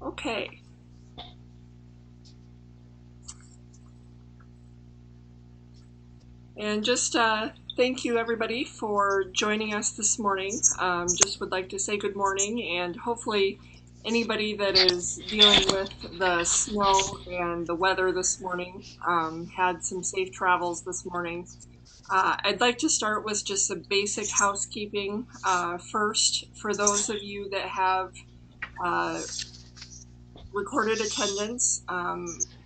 Okay. And just thank you everybody for joining us this morning. Just would like to say good morning, and hopefully anybody that is dealing with the snow and the weather this morning had some safe travels this morning. I'd like to start with just some basic housekeeping. First, for those of you that have uh, recorded attendance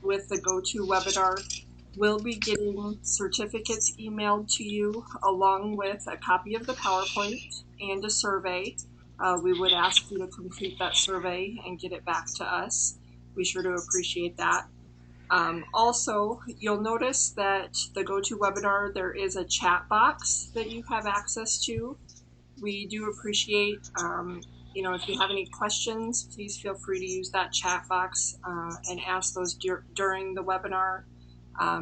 with the GoToWebinar, we'll be getting certificates emailed to you along with a copy of the PowerPoint and a survey. We would ask you to complete that survey and get it back to us. We sure do appreciate that. Also, you'll notice that the GoToWebinar, there is a chat box that you have access to. We do appreciate, if you have any questions, please feel free to use that chat box and ask those during the webinar.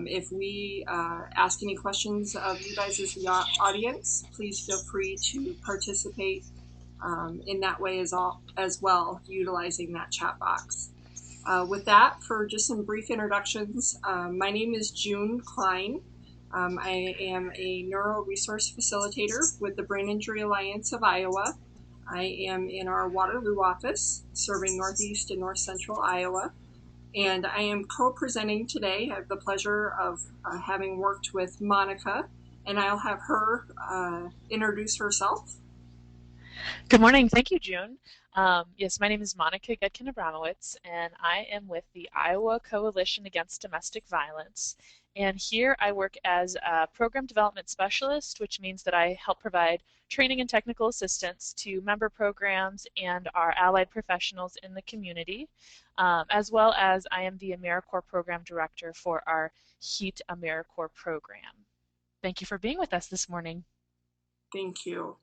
If we ask any questions of you guys as the audience, please feel free to participate in that way as well, utilizing that chat box. With that, for just some brief introductions, my name is June Klein. I am a neuro resource facilitator with the Brain Injury Alliance of Iowa. I am in our Waterloo office, serving Northeast and North Central Iowa. And I am co-presenting today. I have the pleasure of having worked with Monica, and I'll have her introduce herself. Good morning. Thank you, June. Yes, my name is Monica Goedken-Abramowitz, and I am with the Iowa Coalition Against Domestic Violence. And here I work as a program development specialist, which means that I help provide training and technical assistance to member programs and our allied professionals in the community, as well as I am the AmeriCorps program director for our HEAT AmeriCorps program. Thank you for being with us this morning. Thank you.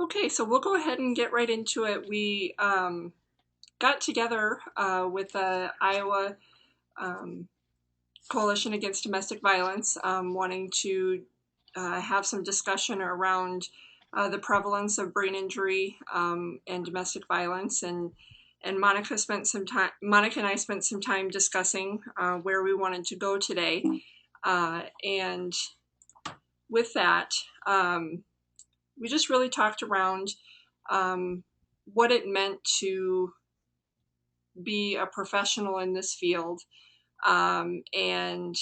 Okay, so we'll go ahead and get right into it. We got together with the Iowa Coalition Against Domestic Violence, wanting to have some discussion around the prevalence of brain injury and domestic violence, and Monica spent some time. Monica and I spent some time discussing where we wanted to go today, and with that, we just really talked around what it meant to be a professional in this field, and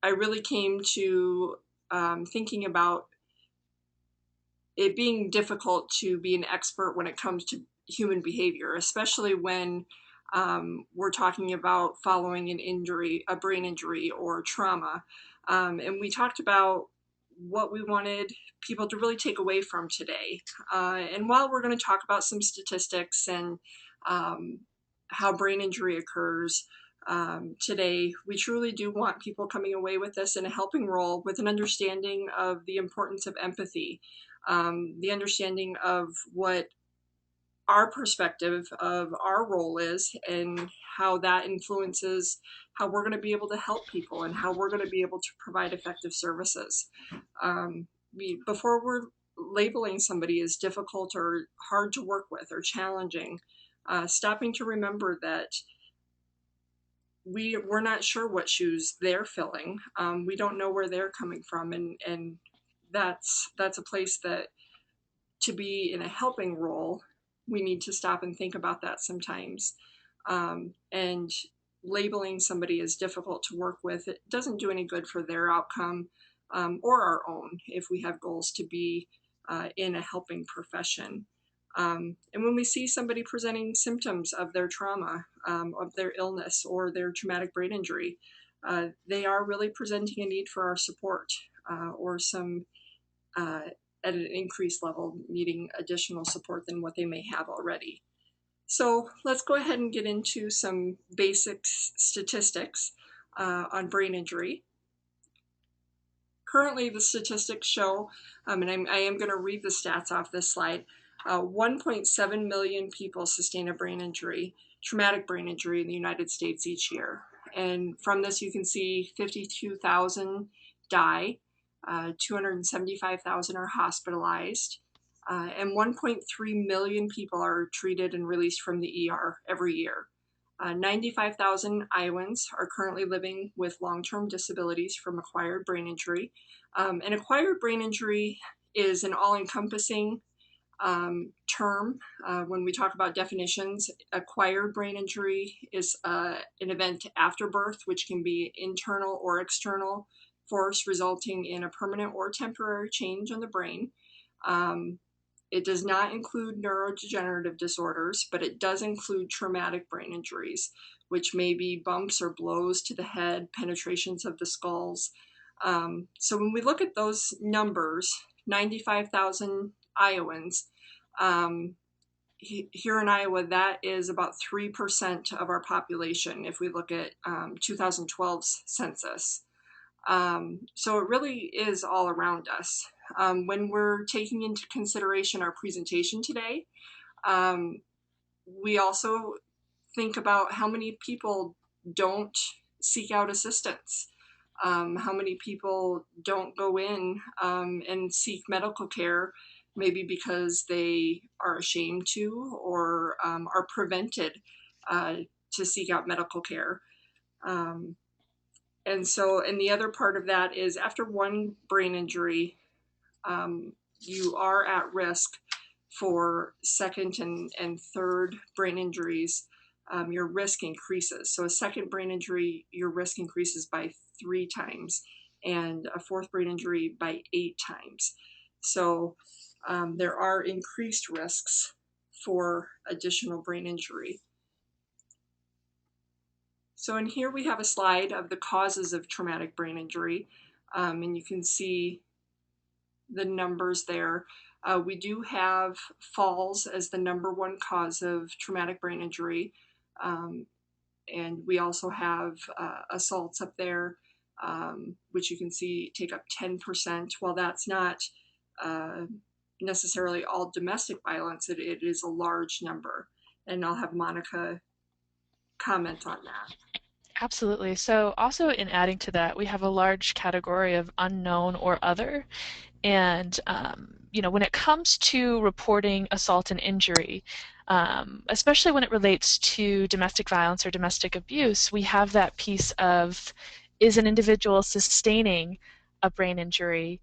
I really came to thinking about it being difficult to be an expert when it comes to human behavior, especially when we're talking about following an injury, a brain injury or trauma. And we talked about what we wanted people to really take away from today. And while we're going to talk about some statistics and how brain injury occurs, today, we truly do want people coming away with this in a helping role with an understanding of the importance of empathy, the understanding of what our perspective of our role is and how that influences how we're going to be able to help people and how we're going to be able to provide effective services. Before we're labeling somebody as difficult or hard to work with or challenging, stopping to remember that we're not sure what shoes they're filling. We don't know where they're coming from, and that's a place that, to be in a helping role, we need to stop and think about that sometimes. And labeling somebody as difficult to work with, it doesn't do any good for their outcome or our own if we have goals to be in a helping profession. And when we see somebody presenting symptoms of their trauma, of their illness, or their traumatic brain injury, they are really presenting a need for our support or some, at an increased level, needing additional support than what they may have already. So let's go ahead and get into some basic statistics on brain injury. Currently, the statistics show, and I am going to read the stats off this slide, 1.7 million people sustain a brain injury, traumatic brain injury in the United States each year. And from this, you can see 52,000 die, 275,000 are hospitalized. And 1.3 million people are treated and released from the ER every year. 95,000 Iowans are currently living with long-term disabilities from acquired brain injury. And acquired brain injury is an all-encompassing term. When we talk about definitions, acquired brain injury is an event after birth, which can be internal or external force resulting in a permanent or temporary change in the brain. It does not include neurodegenerative disorders, but it does include traumatic brain injuries, which may be bumps or blows to the head, penetrations of the skulls. So when we look at those numbers, 95,000 Iowans, here in Iowa, that is about 3% of our population if we look at 2012's census. So it really is all around us. When we're taking into consideration our presentation today, we also think about how many people don't seek out assistance. How many people don't go in and seek medical care, maybe because they are ashamed to or are prevented to seek out medical care. And the other part of that is after one brain injury, you are at risk for second and third brain injuries. Your risk increases. So a second brain injury, your risk increases by 3 times, and a fourth brain injury by 8 times. So there are increased risks for additional brain injury. So in here we have a slide of the causes of traumatic brain injury, and you can see the numbers there. We do have falls as the number one cause of traumatic brain injury, and we also have assaults up there, which you can see take up 10%. While that's not necessarily all domestic violence, it is a large number, and I'll have Monica comment on that. Absolutely. So also in adding to that, we have a large category of unknown or other. And when it comes to reporting assault and injury, especially when it relates to domestic violence or domestic abuse, we have that piece of, is an individual sustaining a brain injury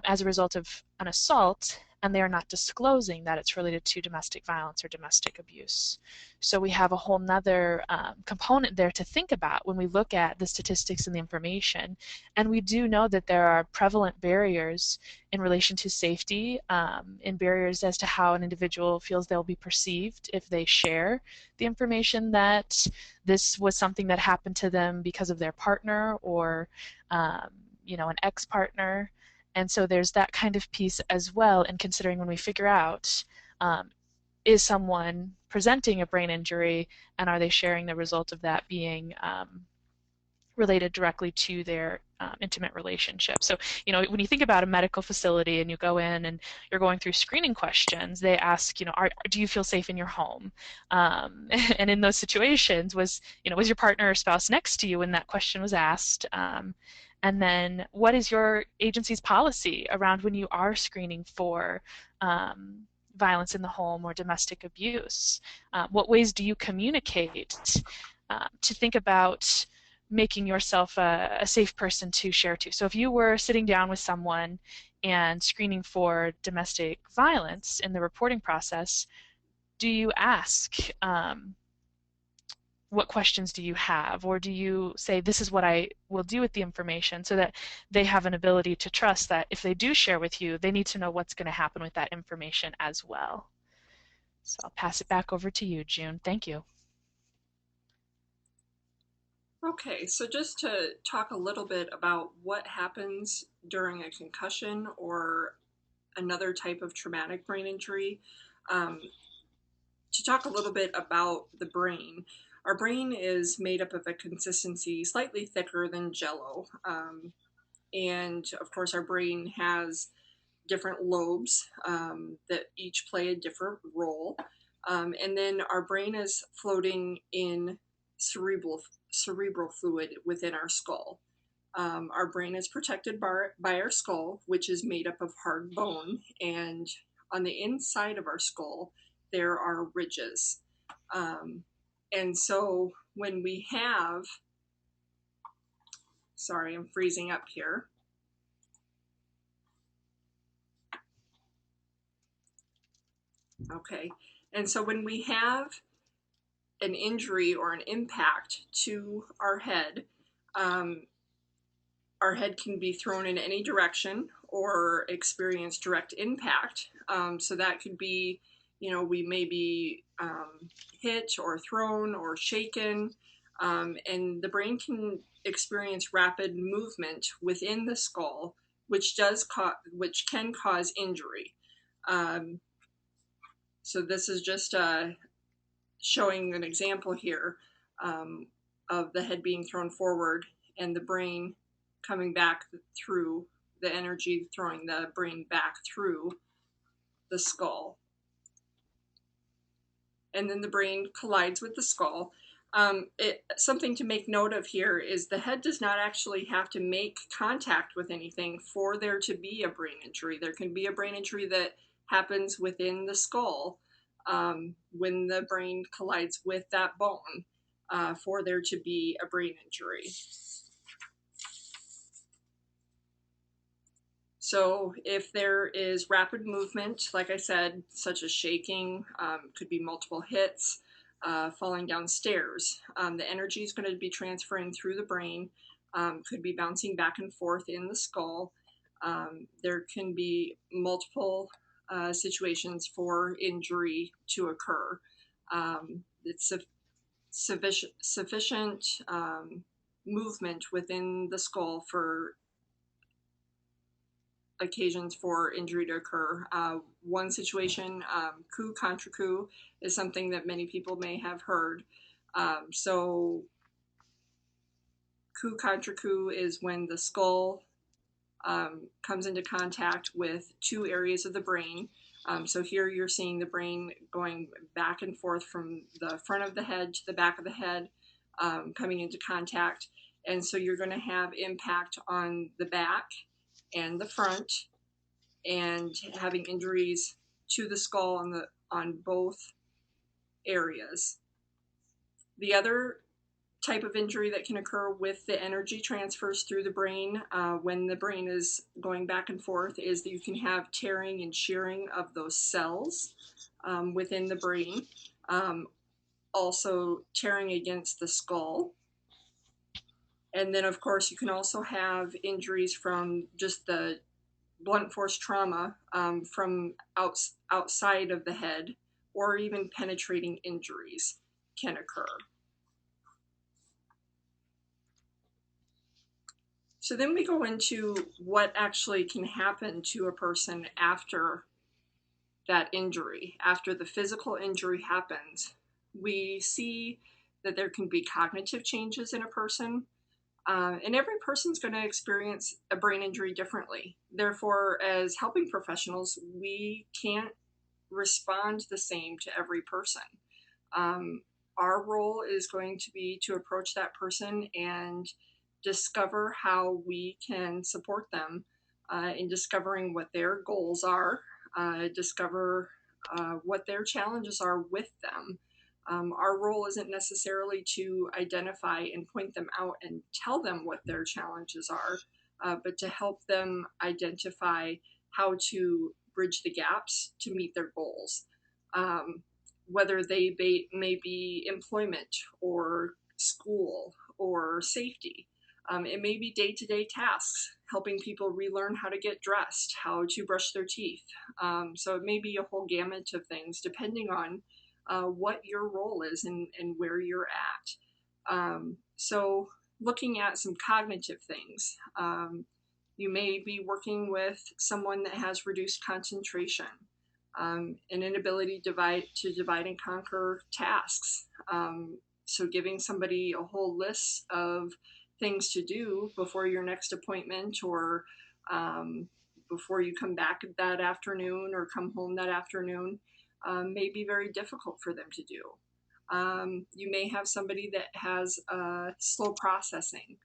as a result of an assault, and they are not disclosing that it's related to domestic violence or domestic abuse. So we have a whole nother component there to think about when we look at the statistics and the information. And we do know that there are prevalent barriers in relation to safety, and barriers as to how an individual feels they'll be perceived if they share the information that this was something that happened to them because of their partner or an ex-partner. And so there's that kind of piece as well, and considering when we figure out, is someone presenting a brain injury, and are they sharing the result of that being related directly to their intimate relationship. So, when you think about a medical facility and you go in and you're going through screening questions, they ask, do you feel safe in your home? And in those situations, was your partner or spouse next to you when that question was asked? And then what is your agency's policy around when you are screening for violence in the home or domestic abuse? What ways do you communicate to think about making yourself a safe person to share to? So if you were sitting down with someone and screening for domestic violence in the reporting process, do you ask, what questions do you have? Or do you say, this is what I will do with the information, so that they have an ability to trust that if they do share with you, they need to know what's going to happen with that information as well? So I'll pass it back over to you, June. Thank you. Okay, so just to talk a little bit about what happens during a concussion or another type of traumatic brain injury, um, to talk a little bit about the brain. Our brain is made up of a consistency slightly thicker than jello. And of course, our brain has different lobes that each play a different role. And then our brain is floating in cerebral fluid within our skull. Our brain is protected by our skull, which is made up of hard bone, and on the inside of our skull, there are ridges. And so when we have, sorry, I'm freezing up here. Okay. And so when we have an injury or an impact to um, our head can be thrown in any direction or experience direct impact. So that could be, we may be hit or thrown or shaken, and the brain can experience rapid movement within the skull, which can cause injury. Um, so this is just showing an example here um, of the head being thrown forward and the brain coming back through, the energy throwing the brain back through the skull. And then the brain collides with the skull. Something to make note of here is the head does not actually have to make contact with anything for there to be a brain injury. There can be a brain injury that happens within the skull when the brain collides with that bone for there to be a brain injury. So if there is rapid movement, like I said, such as shaking, could be multiple hits, falling down stairs, the energy is going to be transferring through the brain, could be bouncing back and forth in the skull. There can be multiple situations for injury to occur. It's sufficient movement within the skull for occasions for injury to occur. One situation, coup contra coup, is something that many people may have heard. So coup contra coup is when the skull comes into contact with two areas of the brain. So here you're seeing the brain going back and forth from the front of the head to the back of the head, coming into contact. And so you're going to have impact on the back and the front, and having injuries to the skull on both areas. The other type of injury that can occur with the energy transfers through the brain when the brain is going back and forth is that you can have tearing and shearing of those cells within the brain. Also tearing against the skull. And then, of course, you can also have injuries from just the blunt force trauma from outside of the head, or even penetrating injuries can occur. So then we go into what actually can happen to a person after that injury, after the physical injury happens. We see that there can be cognitive changes in a person. And every person's going to experience a brain injury differently. Therefore, as helping professionals, we can't respond the same to every person. Our role is going to be to approach that person and discover how we can support them in discovering what their goals are, discover what their challenges are with them. Our role isn't necessarily to identify and point them out and tell them what their challenges are, but to help them identify how to bridge the gaps to meet their goals. Whether they may be employment or school or safety. It may be day-to-day tasks, helping people relearn how to get dressed, how to brush their teeth. So it may be a whole gamut of things, depending on what your role is and where you're at. So looking at some cognitive things, you may be working with someone that has reduced concentration, an inability to divide and conquer tasks. So giving somebody a whole list of things to do before your next appointment, or before you come back that afternoon or come home that afternoon, may be very difficult for them to do. You may have somebody that has slow processing,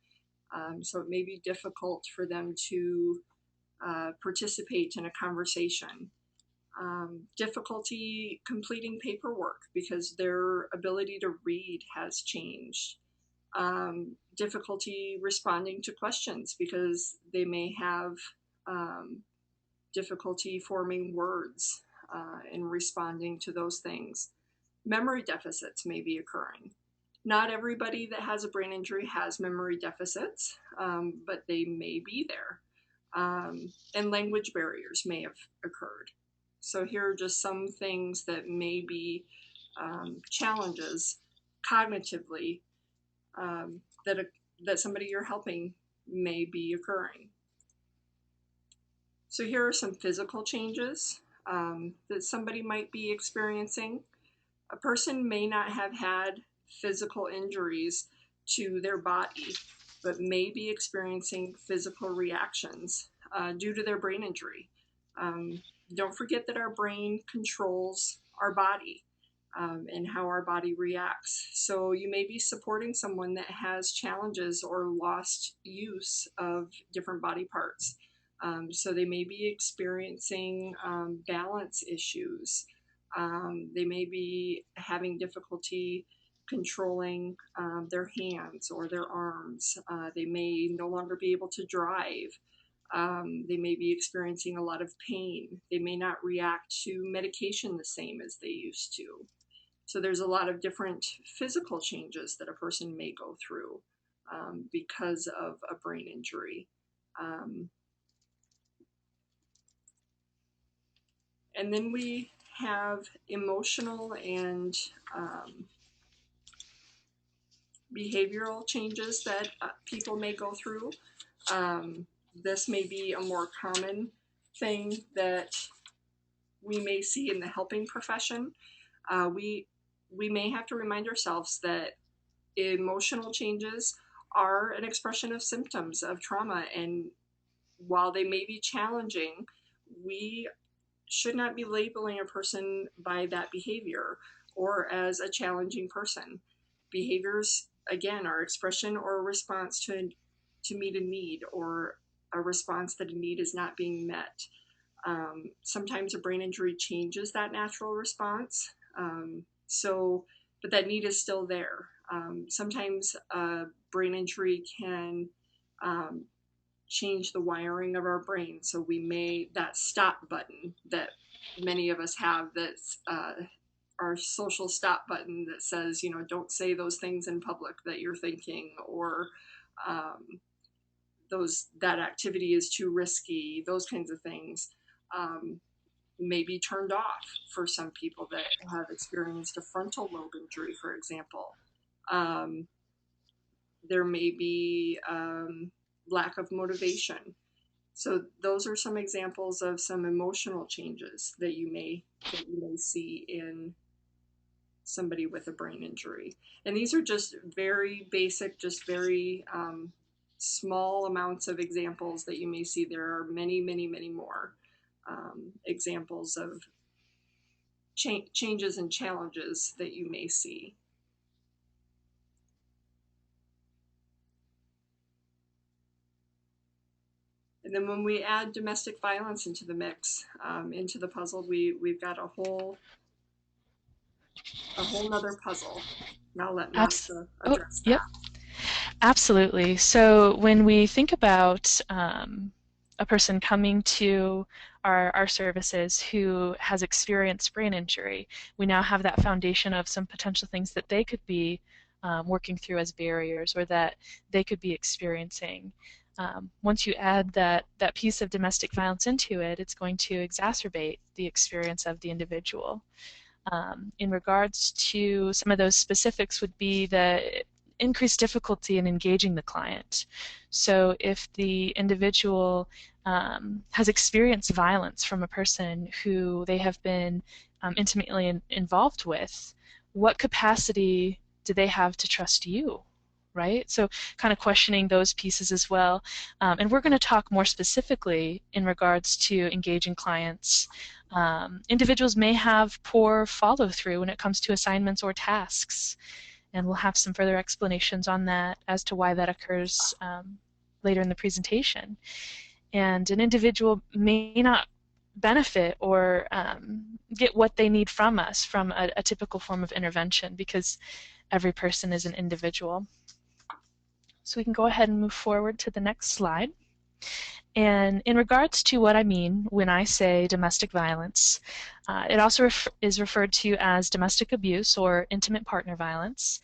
so it may be difficult for them to participate in a conversation. Difficulty completing paperwork because their ability to read has changed. Difficulty responding to questions because they may have um, difficulty forming words and responding to those things. Memory deficits may be occurring. Not everybody that has a brain injury has memory deficits, but they may be there. And language barriers may have occurred. So here are just some things that may be challenges cognitively that somebody you're helping may be occurring. So here are some physical changes that somebody might be experiencing. A person may not have had physical injuries to their body, but may be experiencing physical reactions due to their brain injury. Um, don't forget that our brain controls our body and how our body reacts. So you may be supporting someone that has challenges or lost use of different body parts. So they may be experiencing balance issues. They may be having difficulty controlling their hands or their arms. They may no longer be able to drive. They may be experiencing a lot of pain. They may not react to medication the same as they used to. So there's a lot of different physical changes that a person may go through because of a brain injury. Um, and then we have emotional and behavioral changes that people may go through. This may be a more common thing that we may see in the helping profession. We may have to remind ourselves that emotional changes are an expression of symptoms of trauma, and while they may be challenging, we should not be labeling a person by that behavior or as a challenging person. Behaviors, again, are expression or a response to meet a need or a response that a need is not being met. Sometimes a brain injury changes that natural response. But that need is still there. Sometimes a brain injury can change the wiring of our brain. So we may, that stop button that many of us have, that's our social stop button that says, don't say those things in public that you're thinking, or that activity is too risky, those kinds of things. May be turned off for some people that have experienced a frontal lobe injury, for example. Um, there may be lack of motivation. So those are some examples of some emotional changes that you may see in somebody with a brain injury. And these are just very basic, just very small amounts of examples that you may see. There are many, many, many more examples of changes and challenges that you may see. And then when we add domestic violence into the mix, into the puzzle, we've got a whole nother puzzle. Now let Abs- Monica oh, address yep. that. Absolutely. So when we think about a person coming to our services who has experienced brain injury, we now have that foundation of some potential things that they could be working through as barriers or that they could be experiencing. Once you add that piece of domestic violence into it, it's going to exacerbate the experience of the individual. In regards to some of those specifics would be the increased difficulty in engaging the client. So if the individual has experienced violence from a person who they have been intimately involved with, what capacity do they have to trust you? Right? So kind of questioning those pieces as well. And we're going to talk more specifically in regards to engaging clients. Individuals may have poor follow through when it comes to assignments or tasks, and we'll have some further explanations on that as to why that occurs later in the presentation. And an individual may not benefit or get what they need from us from a typical form of intervention, because every person is an individual. So we can go ahead and move forward to the next slide. And in regards to what I mean when I say domestic violence, it also is referred to as domestic abuse or intimate partner violence.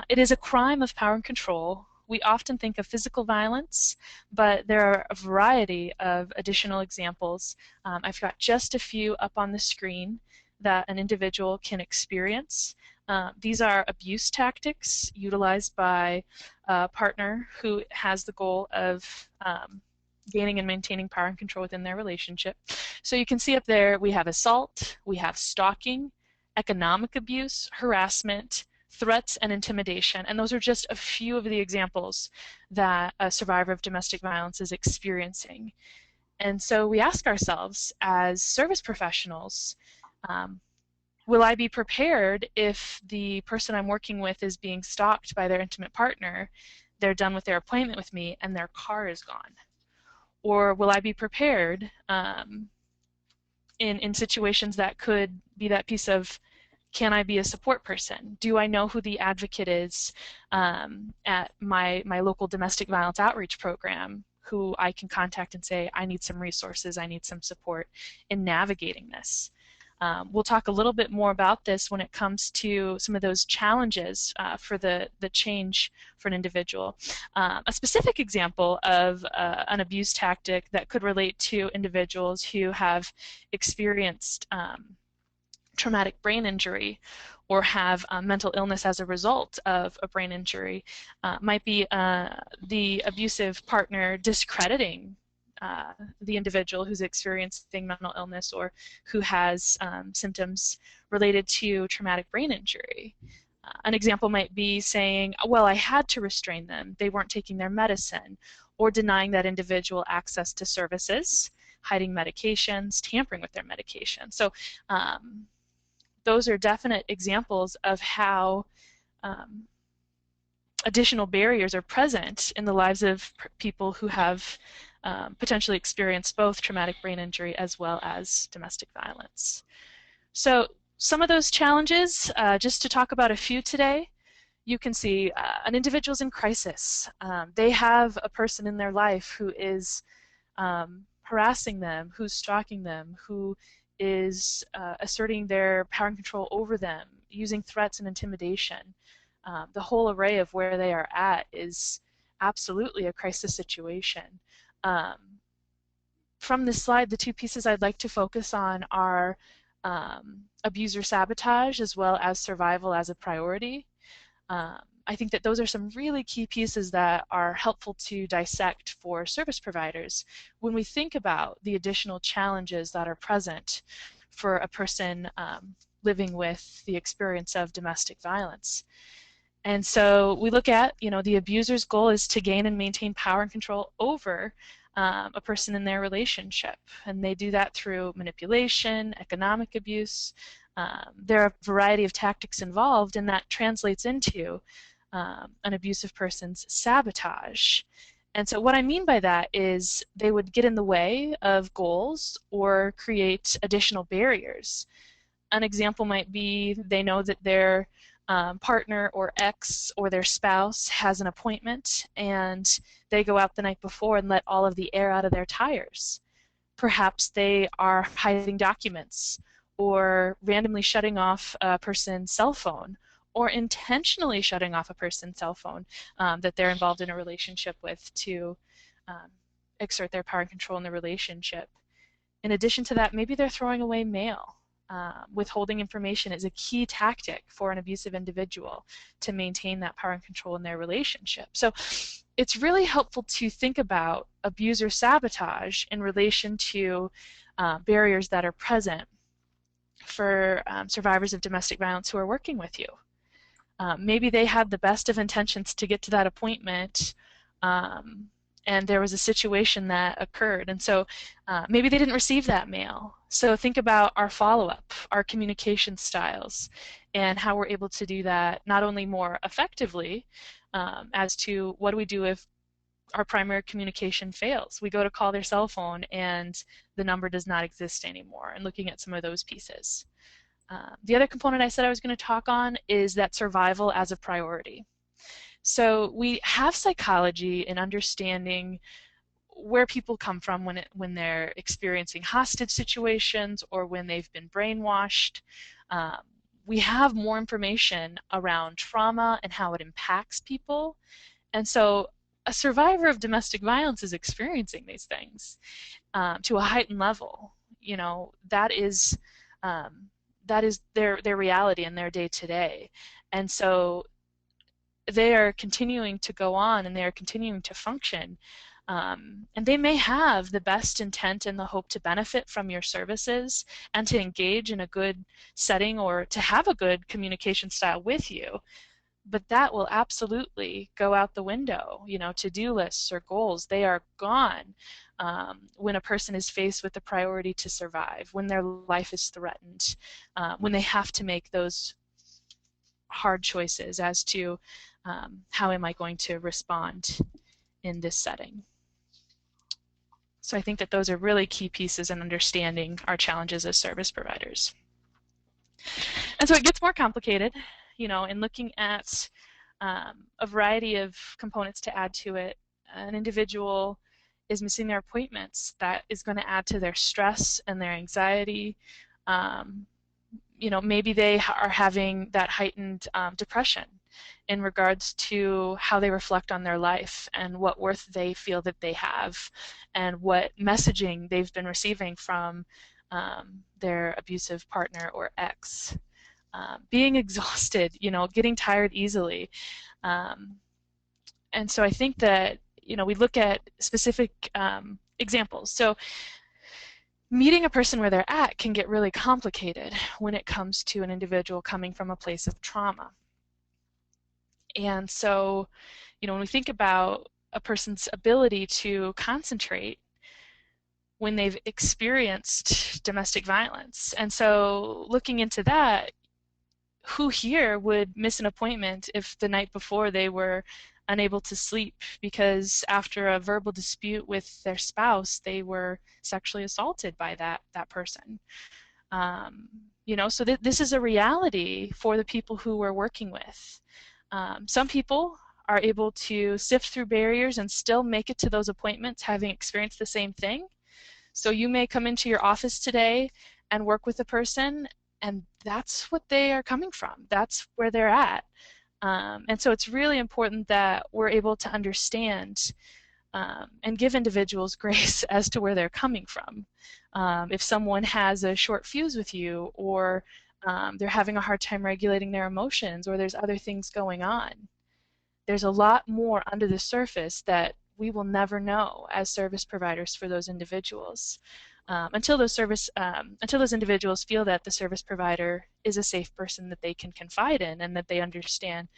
It is a crime of power and control. We often think of physical violence, but there are a variety of additional examples. I've got just a few up on the screen that an individual can experience. These are abuse tactics utilized by a partner who has the goal of gaining and maintaining power and control within their relationship. So you can see up there we have assault, we have stalking, economic abuse, harassment, threats, and intimidation. And those are just a few of the examples that a survivor of domestic violence is experiencing. And so we ask ourselves as service professionals, will I be prepared if the person I'm working with is being stalked by their intimate partner, they're done with their appointment with me, and their car is gone? Or will I be prepared in situations that could be that piece of, can I be a support person? Do I know who the advocate is at my local domestic violence outreach program who I can contact and say, I need some resources, I need some support in navigating this? We'll talk a little bit more about this when it comes to some of those challenges for the change for an individual. A specific example of an abuse tactic that could relate to individuals who have experienced traumatic brain injury or have mental illness as a result of a brain injury might be the abusive partner discrediting the individual who's experiencing mental illness or who has symptoms related to traumatic brain injury. An example might be saying, well, I had to restrain them, they weren't taking their medicine, or denying that individual access to services, hiding medications, tampering with their medication. So those are definite examples of how additional barriers are present in the lives of people who have potentially experienced both traumatic brain injury as well as domestic violence. So some of those challenges, just to talk about a few today, you can see an individual's in crisis. They have a person in their life who is harassing them, who's stalking them, who is asserting their power and control over them, using threats and intimidation. The whole array of where they are at is absolutely a crisis situation. From this slide, the two pieces I'd like to focus on are abuser sabotage as well as survival as a priority. I think that those are some really key pieces that are helpful to dissect for service providers when we think about the additional challenges that are present for a person living with the experience of domestic violence. And so we look at, the abuser's goal is to gain and maintain power and control over a person in their relationship. And they do that through manipulation, economic abuse. There are a variety of tactics involved, and that translates into an abusive person's sabotage. And so what I mean by that is they would get in the way of goals or create additional barriers. An example might be they know that their partner or ex or their spouse has an appointment and they go out the night before and let all of the air out of their tires. Perhaps they are hiding documents or randomly shutting off a person's cell phone or intentionally shutting off a person's cell phone that they're involved in a relationship with to exert their power and control in the relationship. In addition to that, maybe they're throwing away mail. Withholding information is a key tactic for an abusive individual to maintain that power and control in their relationship. So it's really helpful to think about abuser sabotage in relation to barriers that are present for survivors of domestic violence who are working with you. Maybe they had the best of intentions to get to that appointment and there was a situation that occurred. And so maybe they didn't receive that mail. So think about our follow-up, our communication styles, and how we're able to do that not only more effectively as to what do we do if our primary communication fails. We go to call their cell phone and the number does not exist anymore, and looking at some of those pieces. The other component I said I was going to talk on is that survival as a priority. So we have psychology in understanding where people come from when they're experiencing hostage situations or when they've been brainwashed. Um, we have more information around trauma and how it impacts people. And so a survivor of domestic violence is experiencing these things to a heightened level. You know, that is their reality and their day to day. And so they are continuing to go on and they are continuing to function. And they may have the best intent and the hope to benefit from your services and to engage in a good setting or to have a good communication style with you. But that will absolutely go out the window. You know, to-do lists or goals, they are gone when a person is faced with the priority to survive, when their life is threatened, when they have to make those hard choices as to how am I going to respond in this setting. So I think that those are really key pieces in understanding our challenges as service providers. And so it gets more complicated, you know, in looking at a variety of components to add to it. An individual is missing their appointments. That is going to add to their stress and their anxiety. You know, maybe they are having that heightened depression in regards to how they reflect on their life and what worth they feel that they have and what messaging they've been receiving from their abusive partner or ex. Being exhausted, you know, getting tired easily. And so I think that, you know, we look at specific examples. So meeting a person where they're at can get really complicated when it comes to an individual coming from a place of trauma. And so, you know, when we think about a person's ability to concentrate when they've experienced domestic violence. And so looking into that, who here would miss an appointment if the night before they were unable to sleep because after a verbal dispute with their spouse, they were sexually assaulted by that person? You know, so this is a reality for the people who we're working with. Some people are able to sift through barriers and still make it to those appointments having experienced the same thing. So you may come into your office today and work with a person, and that's what they are coming from. That's where they're at. And so it's really important that we're able to understand and give individuals grace as to where they're coming from. If someone has a short fuse with you, or they're having a hard time regulating their emotions, or there's other things going on, there's a lot more under the surface that we will never know as service providers for those individuals. Until those individuals feel that the service provider is a safe person that they can confide in and that they understand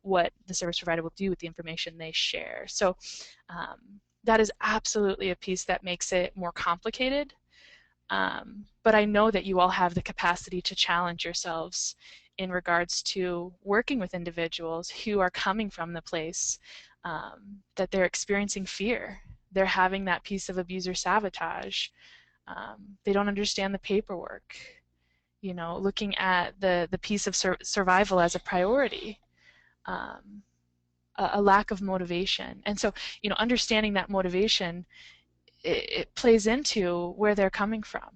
what the service provider will do with the information they share. So that is absolutely a piece that makes it more complicated. But I know that you all have the capacity to challenge yourselves in regards to working with individuals who are coming from the place that they're experiencing fear. They're having that piece of abuser sabotage. They don't understand the paperwork. You know, looking at the piece of survival as a priority. A lack of motivation. And so, you know, understanding that motivation, it plays into where they're coming from,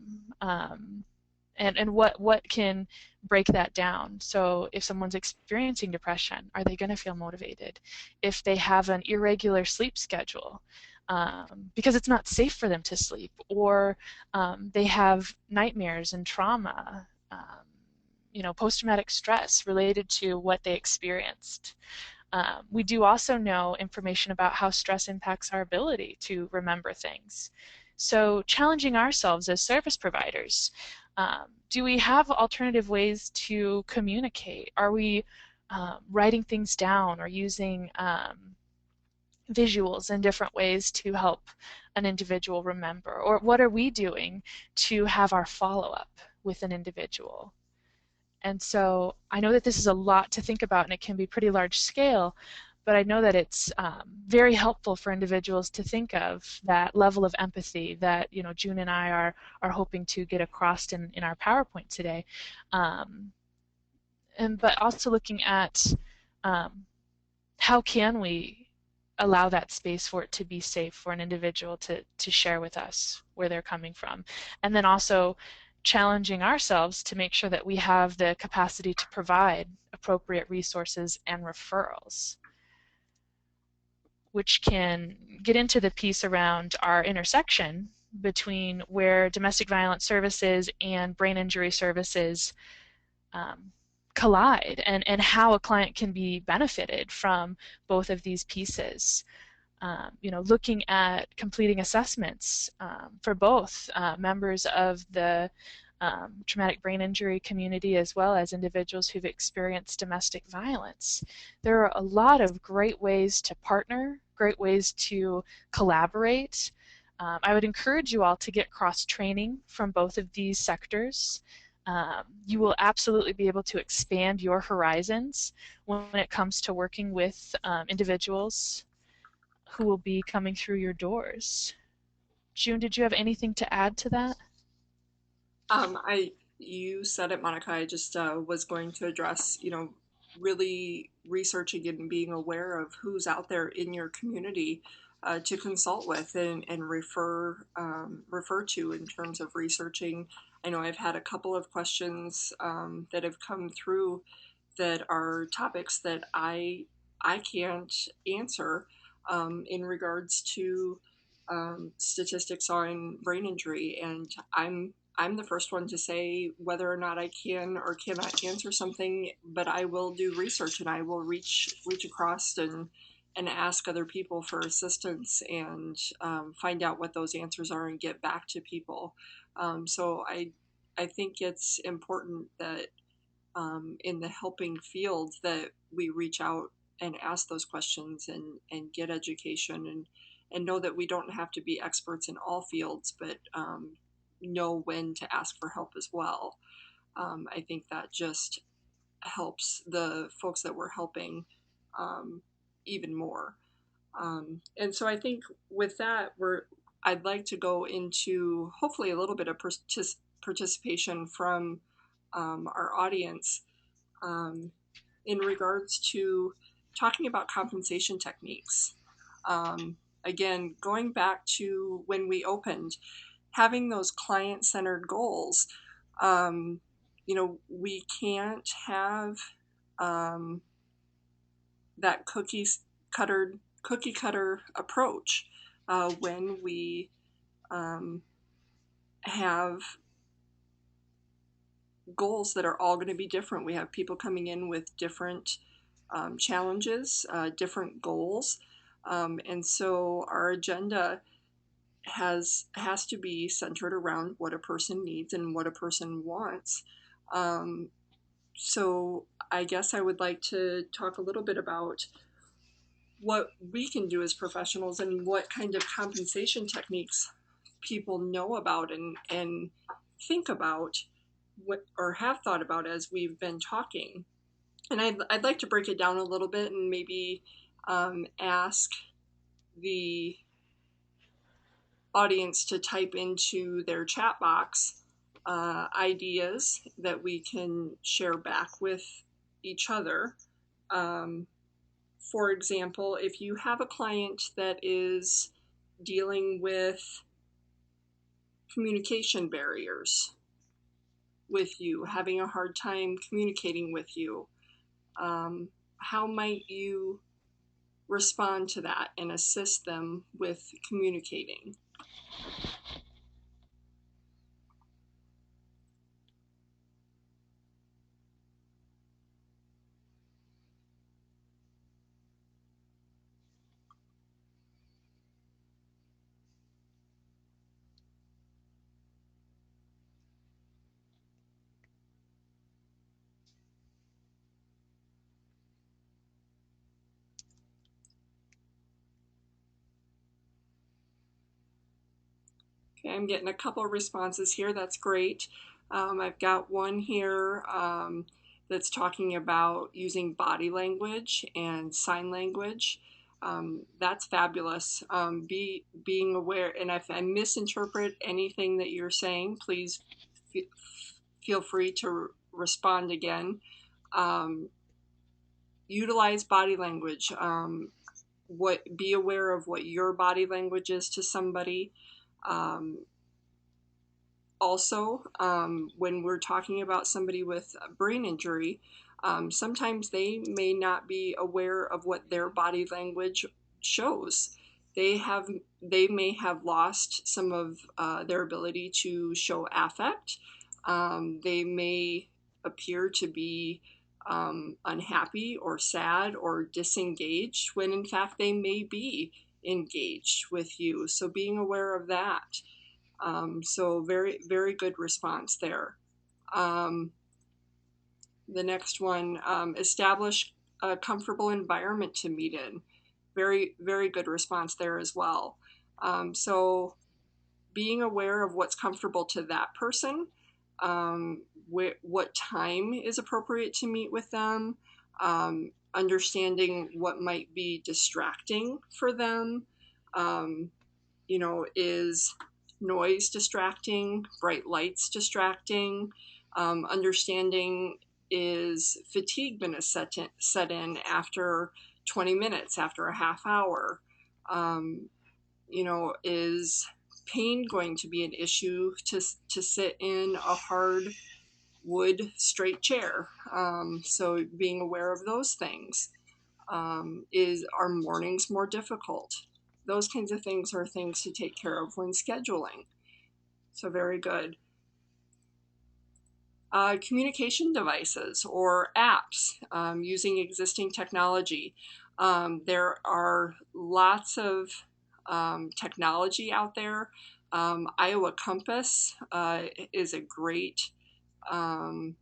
and what can break that down. So if someone's experiencing depression, are they going to feel motivated? If they have an irregular sleep schedule, because it's not safe for them to sleep, or they have nightmares and trauma, you know, post-traumatic stress related to what they experienced. We do also know information about how stress impacts our ability to remember things. So challenging ourselves as service providers, do we have alternative ways to communicate? Are we writing things down or using visuals in different ways to help an individual remember? Or what are we doing to have our follow-up with an individual? And so I know that this is a lot to think about and it can be pretty large scale, but I know that it's very helpful for individuals to think of that level of empathy that June and I are hoping to get across in our PowerPoint today, um, and but also looking at um, how can we allow that space for it to be safe for an individual to share with us where they're coming from, and then also challenging ourselves to make sure that we have the capacity to provide appropriate resources and referrals, which can get into the piece around our intersection between where domestic violence services and brain injury services um, collide, and how a client can be benefited from both of these pieces. Looking at completing assessments for both members of the traumatic brain injury community as well as individuals who've experienced domestic violence. There are a lot of great ways to partner, great ways to collaborate. I would encourage you all to get cross-training from both of these sectors. You will absolutely be able to expand your horizons when it comes to working with individuals who will be coming through your doors. June, did you have anything to add to that? You said it, Monica. I just was going to address, really researching and being aware of who's out there in your community to consult with and refer to in terms of researching. I know I've had a couple of questions that have come through that are topics that I can't answer in regards to statistics on brain injury, and I'm the first one to say whether or not I can or cannot answer something, but I will do research and I will reach across and ask other people for assistance and find out what those answers are and get back to people. So I think it's important that in the helping field that we reach out and ask those questions and get education and know that we don't have to be experts in all fields, but know when to ask for help as well. I think that just helps the folks that we're helping um, even more. And so I think with that, I'd like to go into hopefully a little bit of participation from our audience um, in regards to talking about compensation techniques. Again, going back to when we opened, having those client centered goals, um, we can't have um, that cookie cutter approach when we um, have goals that are all going to be different. We have people coming in with different challenges, different goals, and so our agenda has to be centered around what a person needs and what a person wants. Um, so I guess I would like to talk a little bit about what we can do as professionals and what kind of compensation techniques people know about and think about what or have thought about as we've been talking. And I'd like to break it down a little bit and maybe ask the audience to type into their chat box ideas that we can share back with each other. Um, for example, if you have a client that is dealing with communication barriers with you, having a hard time communicating with you, how might you respond to that and assist them with communicating? Okay, I'm getting a couple of responses here. That's great. I've got one here. that's talking about using body language and sign language. That's fabulous. Being aware, and if I misinterpret anything that you're saying, please feel free to respond again. Um, Utilize body language. Be aware of what your body language is to somebody. Um, Also, when we're talking about somebody with a brain injury, sometimes they may not be aware of what their body language shows. They have they may have lost some of their ability to show affect. They may appear to be unhappy or sad or disengaged when in fact they may be engaged with you. So being aware of that. So very, very good response there. Um, the next one, establish a comfortable environment to meet in. Very, very good response there as well. So being aware of what's comfortable to that person, what time is appropriate to meet with them, understanding what might be distracting for them, um, is noise distracting, bright lights distracting, understanding is fatigue going to set in after 20 minutes, after a half hour, um, is pain going to be an issue to sit in a hard wood straight chair, so being aware of those things. Is our mornings more difficult? Those kinds of things are things to take care of when scheduling. So very good. Communication devices or apps using existing technology. There are lots of technology out there. Iowa Compass is a great um,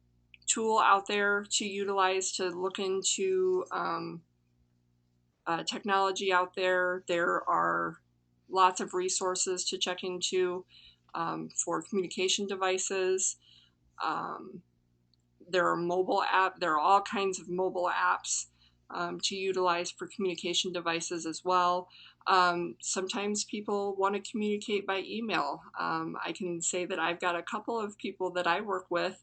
tool out there to utilize to look into technology out there. There are lots of resources to check into for communication devices. Um, there are there are all kinds of mobile apps to utilize for communication devices as well. Sometimes people want to communicate by email. I can say that I've got a couple of people that I work with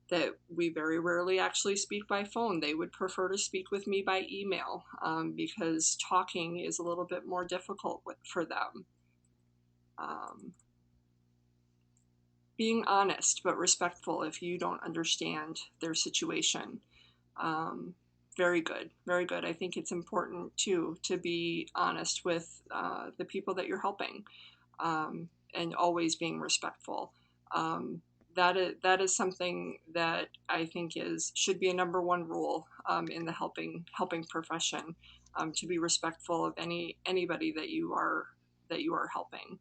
that we very rarely actually speak by phone. They would prefer to speak with me by email because talking is a little bit more difficult for them. Um, Being honest but respectful if you don't understand their situation. Um, Very good, very good. I think it's important too to be honest with the people that you're helping, and always being respectful. Um, that is something that I think is should be a number one rule in the helping profession. To be respectful of anybody that you are helping.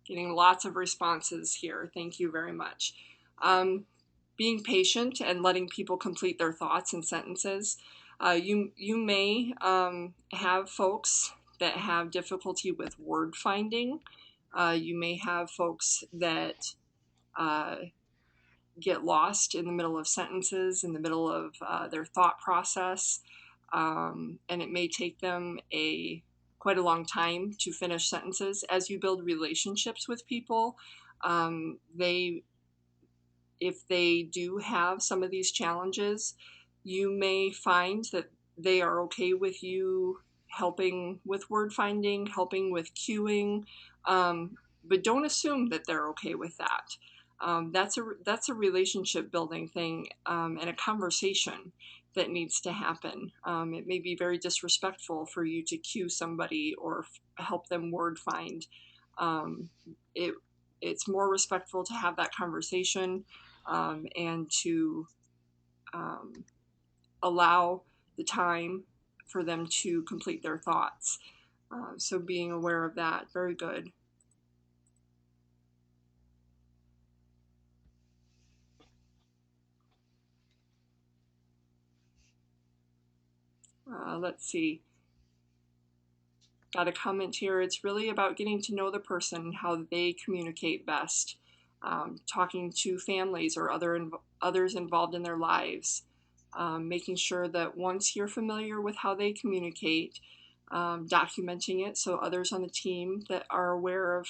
Getting lots of responses here. Thank you very much. Um, Being patient and letting people complete their thoughts and sentences. You may have folks that have difficulty with word finding. You may have folks that uh, get lost in the middle of sentences, in the middle of their thought process, and it may take them a quite a long time to finish sentences. As you build relationships with people, they if they do have some of these challenges, you may find that they are okay with you helping with word finding, helping with cueing, but don't assume that they're okay with that. That's a relationship building thing and a conversation that needs to happen. It may be very disrespectful for you to cue somebody or help them word find. Um, it it's more respectful to have that conversation and to um, allow the time for them to complete their thoughts. So being aware of that, very good. Let's see. Got a comment here. It's really about getting to know the person, how they communicate best. talking to families or others involved in their lives, making sure that once you're familiar with how they communicate, documenting it so others on the team that are aware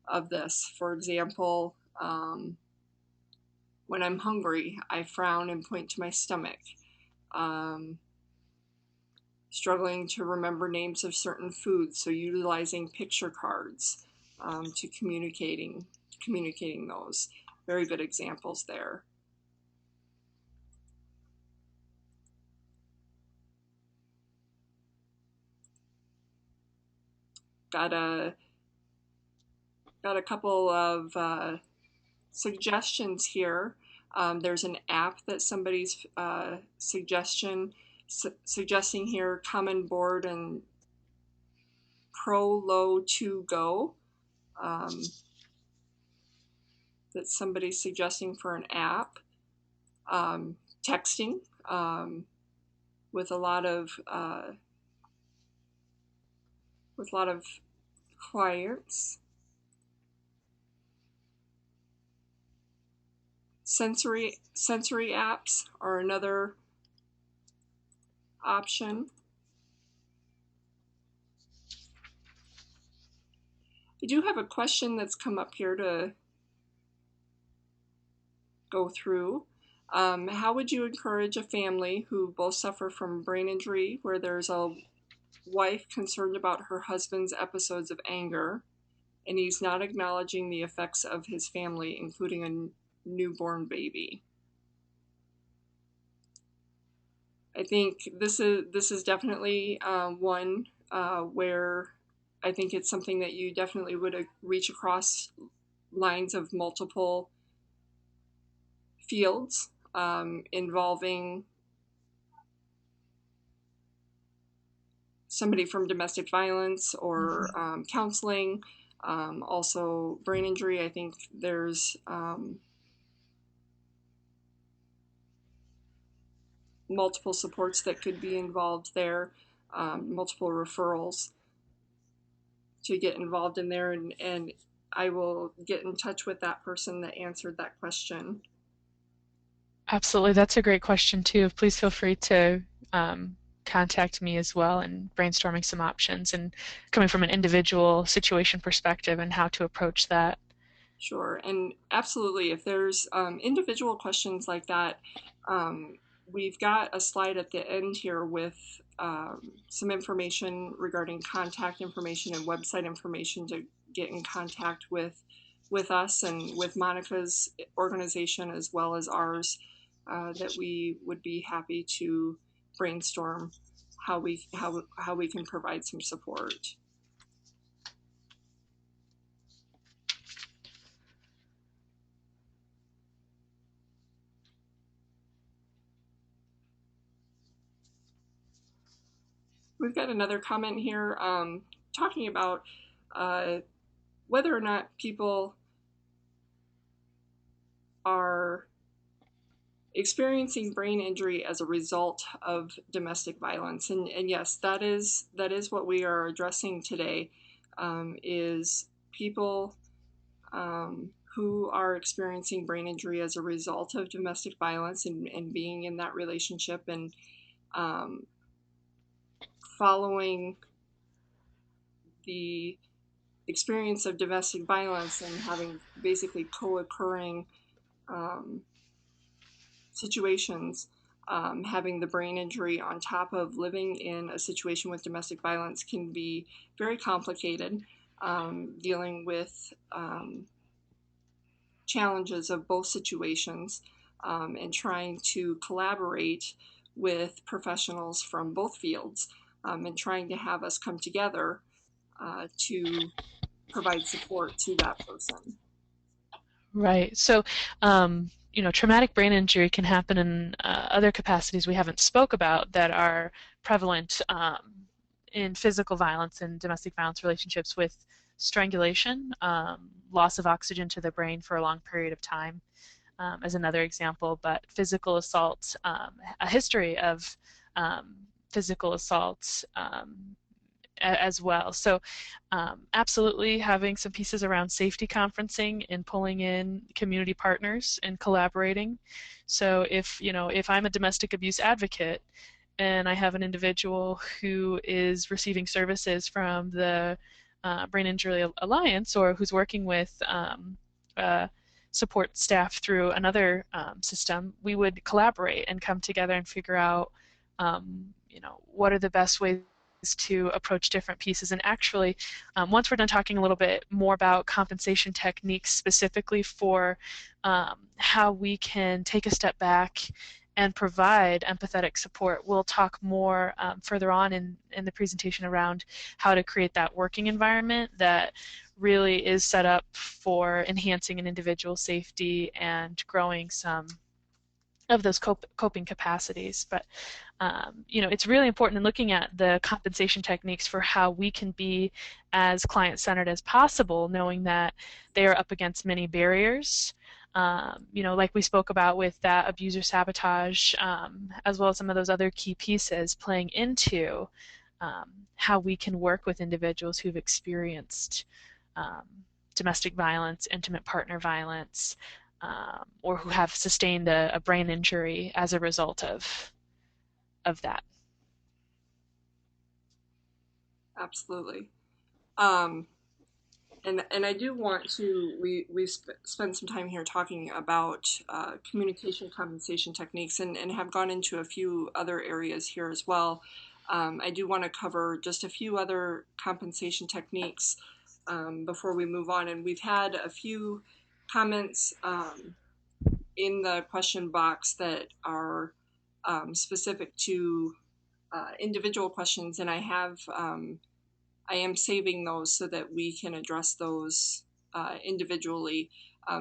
of this. For example, when I'm hungry, I frown and point to my stomach. Um, Struggling to remember names of certain foods, so utilizing picture cards to communicating those. Very good examples there. Got a got a couple of suggestions here. There's an app that somebody's suggesting here, Common Board and Prolo 2 Go. That somebody's suggesting for an app. Texting with a lot of clients. Sensory apps are another option. I do have a question that's come up here to go through. How would you encourage a family who both suffer from brain injury, where there's a wife concerned about her husband's episodes of anger, and he's not acknowledging the effects of his family, including a newborn baby? I think this is definitely one where I think it's something that you definitely would reach across lines of multiple fields, involving somebody from domestic violence or Mhm. counseling, also brain injury. I think there's multiple supports that could be involved there, multiple referrals to get involved in there, and I will get in touch with that person that answered that question. Absolutely, that's a great question too. Please feel free to contact me as well and brainstorming some options and coming from an individual situation perspective and how to approach that. Sure, and absolutely, if there's individual questions like that, um, we've got a slide at the end here with some information regarding contact information and website information to get in contact with us and with Monica's organization as well as ours, that we would be happy to brainstorm how we can provide some support. We've got another comment here, talking about uh, whether or not people are experiencing brain injury as a result of domestic violence. And yes, that is what we are addressing today, is people who are experiencing brain injury as a result of domestic violence and being in that relationship and um, following the experience of domestic violence and having basically co-occurring um, situations, having the brain injury on top of living in a situation with domestic violence can be very complicated, dealing with challenges of both situations, and trying to collaborate with professionals from both fields, and trying to have us come together to provide support to that person. Right. So, traumatic brain injury can happen in other capacities we haven't spoke about that are prevalent in physical violence and domestic violence relationships with strangulation, loss of oxygen to the brain for a long period of time, as another example, but physical assault, a history of physical assault as well. So absolutely having some pieces around safety conferencing and pulling in community partners and collaborating. So if I'm a domestic abuse advocate and I have an individual who is receiving services from the Brain Injury Alliance, or who's working with uh, support staff through another system, we would collaborate and come together and figure out, what are the best ways to approach different pieces. And actually, once we're done talking a little bit more about compensation techniques specifically for how we can take a step back and provide empathetic support, we'll talk more further on in the presentation around how to create that working environment that really is set up for enhancing an individual's safety and growing some of those coping capacities. But it's really important in looking at the compensation techniques for how we can be as client-centered as possible, knowing that they are up against many barriers. Like we spoke about with that abuser sabotage, as well as some of those other key pieces playing into how we can work with individuals who've experienced um, domestic violence, intimate partner violence, or who have sustained a brain injury as a result of that. Absolutely. Um, and I do want to, we spent some time here talking about communication compensation techniques, and have gone into a few other areas here as well. I do want to cover just a few other compensation techniques before we move on. And we've had a few comments in the question box that are specific to individual questions, and I am saving those so that we can address those individually.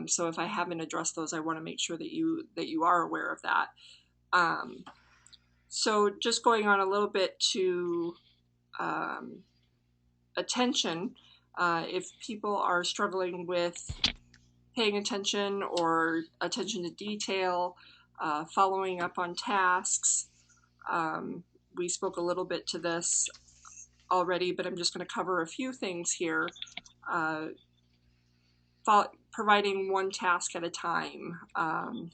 So if I haven't addressed those, I want to make sure that you are aware of that. Um, so just going on a little bit to um, attention, if people are struggling with paying attention or attention to detail, following up on tasks, um, we spoke a little bit to this already, but I'm just going to cover a few things here. Uh, Providing one task at a time,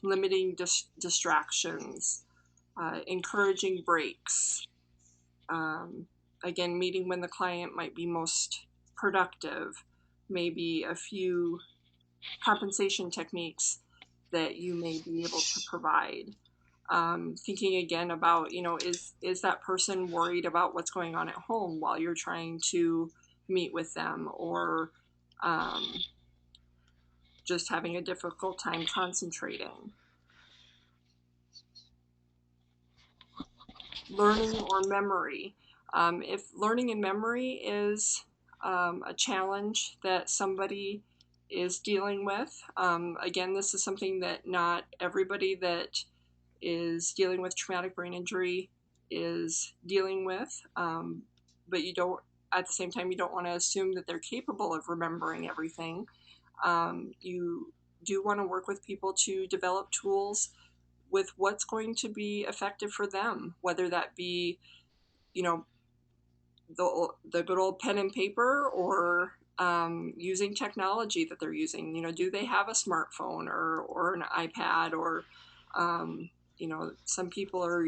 limiting distractions, encouraging breaks, um, again, meeting when the client might be most productive, maybe a few compensation techniques that you may be able to provide. Thinking again about, is that person worried about what's going on at home while you're trying to meet with them, or just having a difficult time concentrating. Learning or memory. If learning and memory is a challenge that somebody is dealing with, again, this is something that not everybody that is dealing with traumatic brain injury is dealing with, but you don't, at the same time, you don't want to assume that they're capable of remembering everything. You do want to work with people to develop tools with what's going to be effective for them, whether that be, you know, the good old pen and paper, or using technology that they're using. Do they have a smartphone or an iPad, or some people are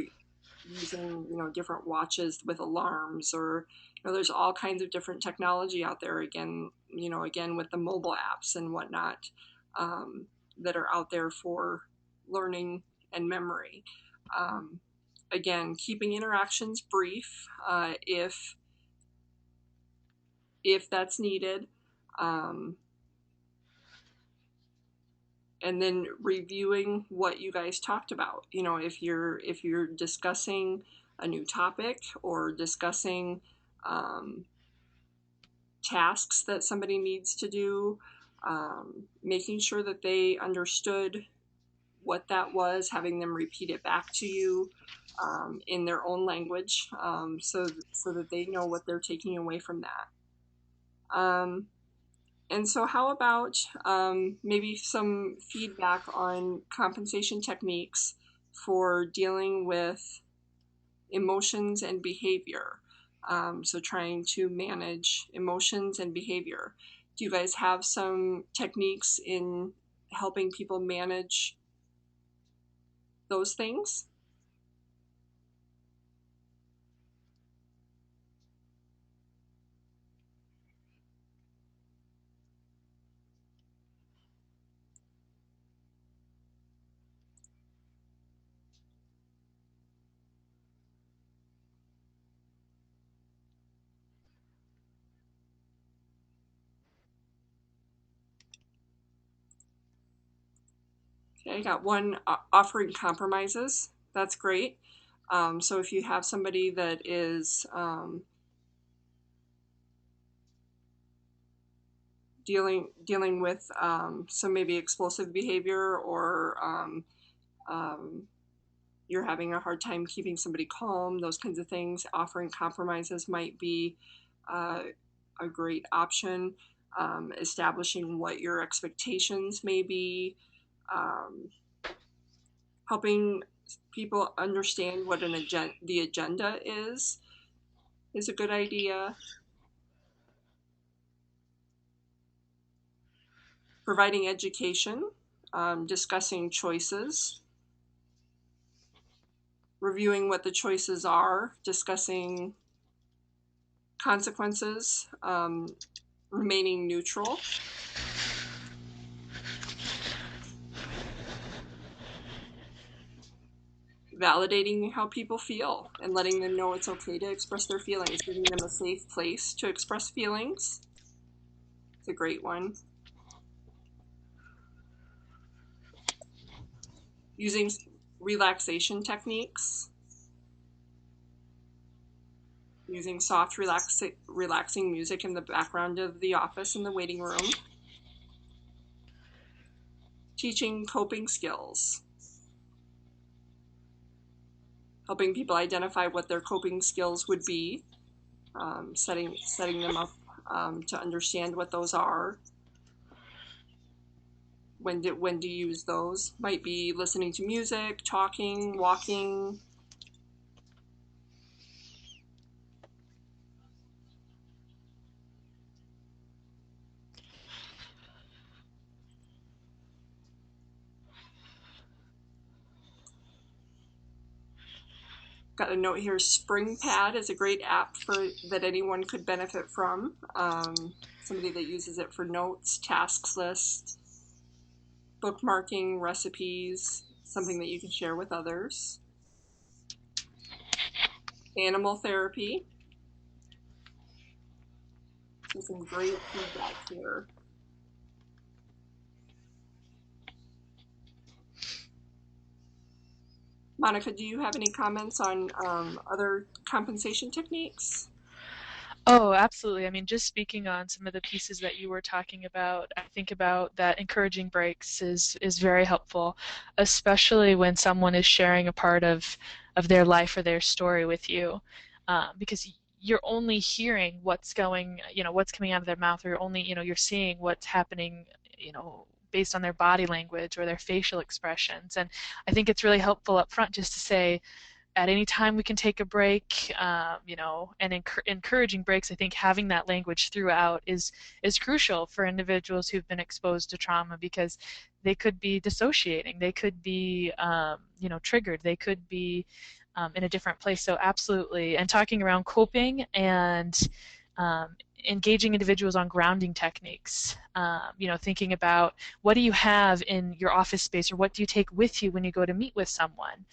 using different watches with alarms, or there's all kinds of different technology out there. Again with the mobile apps and whatnot, that are out there for learning and memory. um, Again, keeping interactions brief, if that's needed, um, and then reviewing what you guys talked about. If you're discussing a new topic, or discussing um, tasks that somebody needs to do, making sure that they understood what that was, having them repeat it back to you in their own language, so that they know what they're taking away from that. And so, how about maybe some feedback on compensation techniques for dealing with emotions and behavior? So trying to manage emotions and behavior. Do you guys have some techniques in helping people manage those things? Okay, I got one, offering compromises. That's great. So if you have somebody that is dealing with some maybe explosive behavior, or um, you're having a hard time keeping somebody calm, those kinds of things, offering compromises might be uh, a great option. Establishing what your expectations may be, um, helping people understand what the agenda is a good idea. Providing education, discussing choices, reviewing what the choices are, discussing consequences, remaining neutral, validating how people feel and letting them know it's okay to express their feelings, giving them a safe place to express feelings. It's a great one. Using relaxation techniques, using soft, relaxing music in the background of the office in the waiting room. Teaching coping skills, helping people identify what their coping skills would be, setting them up to understand what those are, when to use those. Might be listening to music, talking, walking. Got a note here. SpringPad is a great app for that anyone could benefit from. Somebody that uses it for notes, tasks list, bookmarking, recipes, something that you can share with others. Animal therapy. So some great feedback here. Monica, do you have any comments on other compensation techniques? Oh, absolutely. I mean, just speaking on some of the pieces that you were talking about, I think about that encouraging breaks is very helpful, especially when someone is sharing a part of their life or their story with you, because you're only hearing what's going, what's coming out of their mouth, or you're only, you're seeing what's happening, based on their body language or their facial expressions. And I think it's really helpful up front just to say, at any time we can take a break, and encouraging breaks. I think having that language throughout is crucial for individuals who've been exposed to trauma, because they could be dissociating, they could be, triggered, they could be in a different place. So absolutely, and talking around coping and um, engaging individuals on grounding techniques. Thinking about what do you have in your office space, or what do you take with you when you go to meet with someone.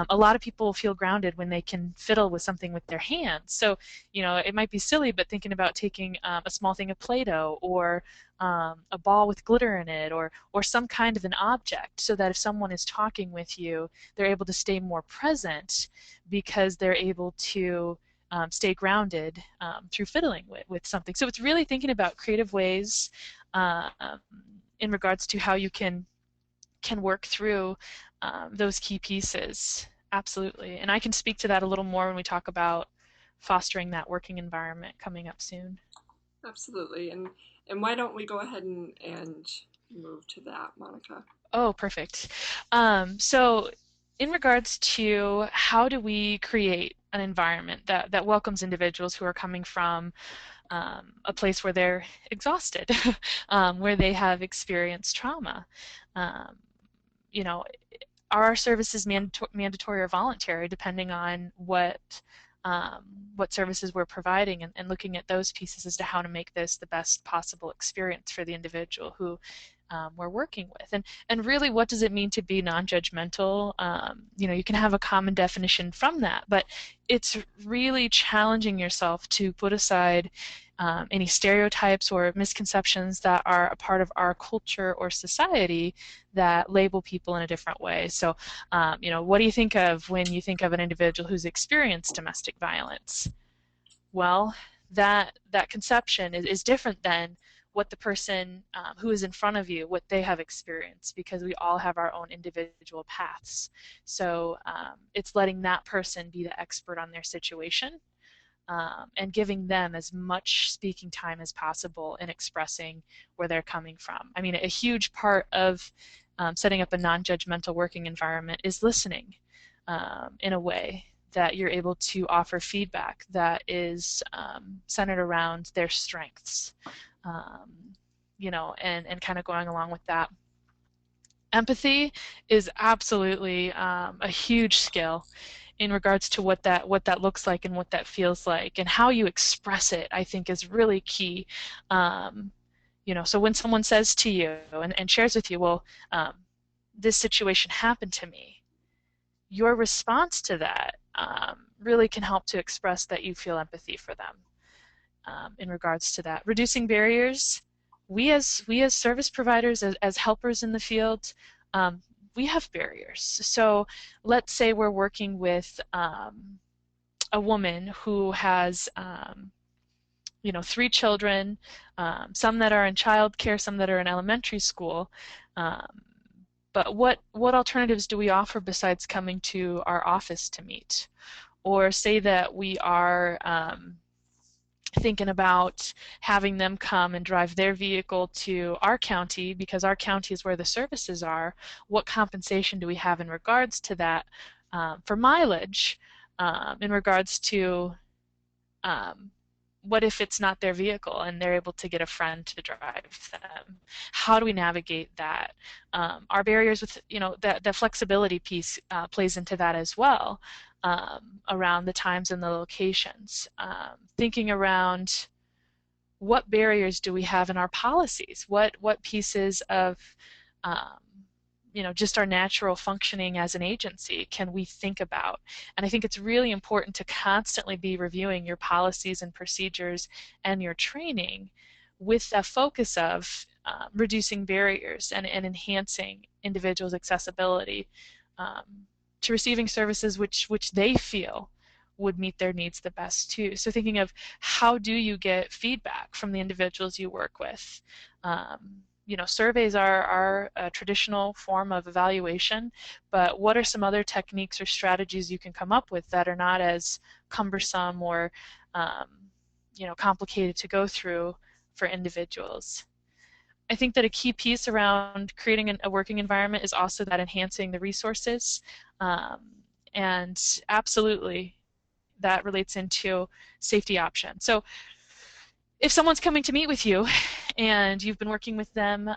A lot of people feel grounded when they can fiddle with something with their hands. So, it might be silly, but thinking about taking a small thing of Play-Doh, or a ball with glitter in it, or some kind of an object, so that if someone is talking with you, they're able to stay more present, because they're able to stay grounded through fiddling with something. So it's really thinking about creative ways uh, in regards to how you can work through those key pieces. Absolutely. And I can speak to that a little more when we talk about fostering that working environment coming up soon. Absolutely. And why don't we go ahead and move to that, Monica? Oh, perfect. So in regards to how do we create an environment that welcomes individuals who are coming from a place where they're exhausted, where they have experienced trauma. Um, you know, are our services mandatory or voluntary, depending on um, what services we're providing, and looking at those pieces as to how to make this the best possible experience for the individual who we're working with. And really, what does it mean to be non-judgmental? You can have a common definition from that, but it's really challenging yourself to put aside any stereotypes or misconceptions that are a part of our culture or society that label people in a different way. So, what do you think of when you think of an individual who's experienced domestic violence? Well, that conception is different than what the person who is in front of you, what they have experienced, because we all have our own individual paths. So it's letting that person be the expert on their situation, and giving them as much speaking time as possible in expressing where they're coming from. I mean, a huge part of setting up a non-judgmental working environment is listening in a way that you're able to offer feedback that is centered around their strengths, and kind of going along with that. Empathy is absolutely a huge skill in regards to what that looks like and what that feels like, and how you express it, I think, is really key. So when someone says to you and shares with you, well, this situation happened to me, your response to that really can help to express that you feel empathy for them. In regards to that, reducing barriers, we as service providers, as helpers in the field, we have barriers. So let's say we're working with a woman who has 3 children, some that are in childcare, some that are in elementary school. But what alternatives do we offer besides coming to our office to meet? Or say that we are thinking about having them come and drive their vehicle to our county because our county is where the services are. What compensation do we have in regards to that for mileage, in regards to what if it's not their vehicle and they're able to get a friend to drive them? How do we navigate that? Our barriers with, the flexibility piece plays into that as well, around the times and the locations. Thinking around what barriers do we have in our policies? What pieces of just our natural functioning as an agency can we think about? And I think it's really important to constantly be reviewing your policies and procedures and your training with the focus of reducing barriers and enhancing individuals' accessibility to receiving services which they feel would meet their needs the best too. So thinking of how do you get feedback from the individuals you work with? Surveys are a traditional form of evaluation, but what are some other techniques or strategies you can come up with that are not as cumbersome or complicated to go through for individuals? I think that a key piece around creating a working environment is also that enhancing the resources, and absolutely that relates into safety options. So if someone's coming to meet with you and you've been working with them,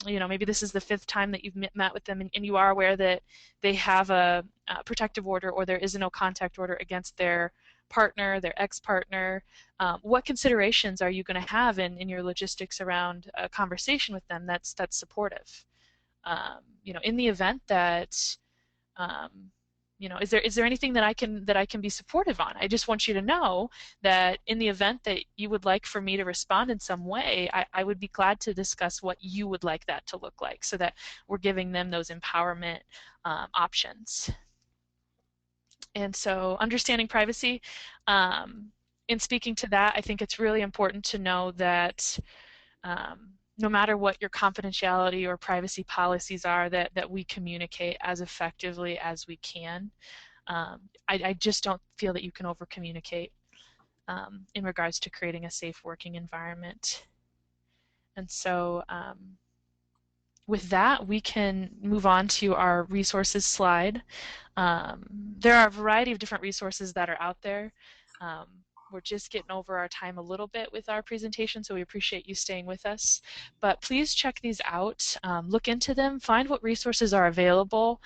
maybe this is the 5th time that you've met with them, and you are aware that they have a protective order or there is a no contact order against their partner, their ex-partner, what considerations are you going to have in your logistics around a conversation with them that's supportive? In the event that is there anything that I can be supportive on? I just want you to know that in the event that you would like for me to respond in some way, I would be glad to discuss what you would like that to look like, so that we're giving them those empowerment options. And so understanding privacy, in speaking to that, I think it's really important to know that no matter what your confidentiality or privacy policies are, that we communicate as effectively as we can. I just don't feel that you can over communicate in regards to creating a safe working environment. And so with that, we can move on to our resources slide. There are a variety of different resources that are out there. Um, we're just getting over our time a little bit with our presentation, so we appreciate you staying with us. But please check these out, look into them, find what resources are available.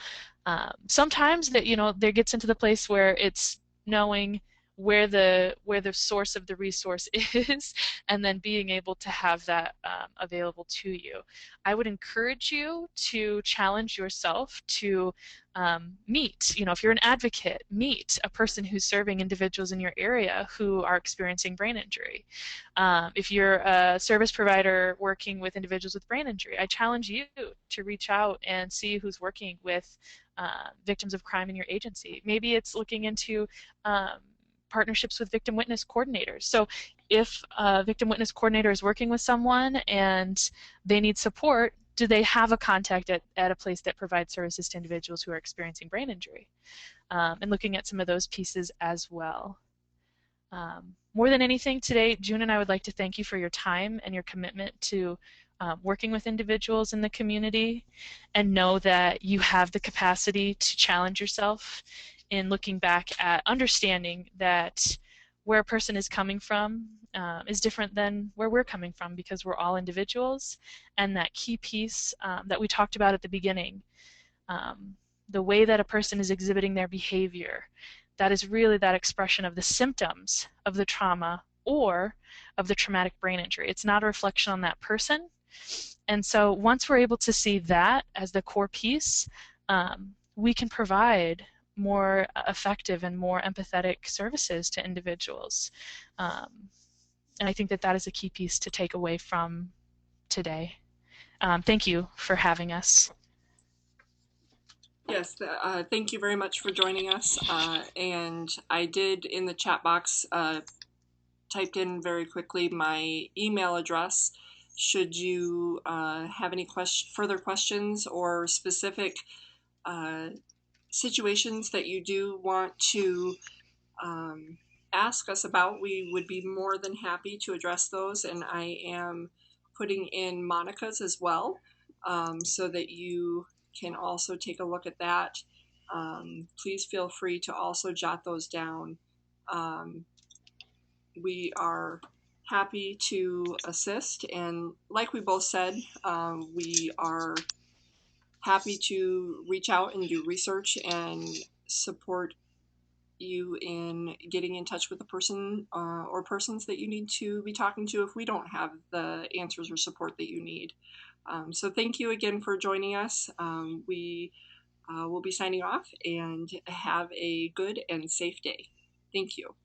Sometimes that there gets into the place where it's knowing where the source of the resource is, and then being able to have that available to you. I would encourage you to challenge yourself to meet, if you're an advocate, meet a person who's serving individuals in your area who are experiencing brain injury. If you're a service provider working with individuals with brain injury, I challenge you to reach out and see who's working with victims of crime in your agency. Maybe it's looking into partnerships with victim witness coordinators. So if a victim witness coordinator is working with someone and they need support, do they have a contact at a place that provides services to individuals who are experiencing brain injury? And looking at some of those pieces as well. More than anything today, June and I would like to thank you for your time and your commitment to working with individuals in the community, and know that you have the capacity to challenge yourself in looking back at understanding that where a person is coming from is different than where we're coming from, because we're all individuals. And that key piece that we talked about at the beginning, um, the way that a person is exhibiting their behavior, that is really that expression of the symptoms of the trauma or of the traumatic brain injury. It's not a reflection on that person. And so once we're able to see that as the core piece, we can provide more effective and more empathetic services to individuals. And I think that that is a key piece to take away from today. Thank you for having us. Yes, thank you very much for joining us. And I did in the chat box typed in very quickly my email address. Should you have any further questions or specific uh, situations that you do want to um, ask us about, we would be more than happy to address those. And I am putting in Monica's as well, so that you can also take a look at that. Please feel free to also jot those down. Um, we are happy to assist, and like we both said, we are happy to reach out and do research and support you in getting in touch with the person or persons that you need to be talking to if we don't have the answers or support that you need. So thank you again for joining us. We will be signing off, and have a good and safe day. Thank you.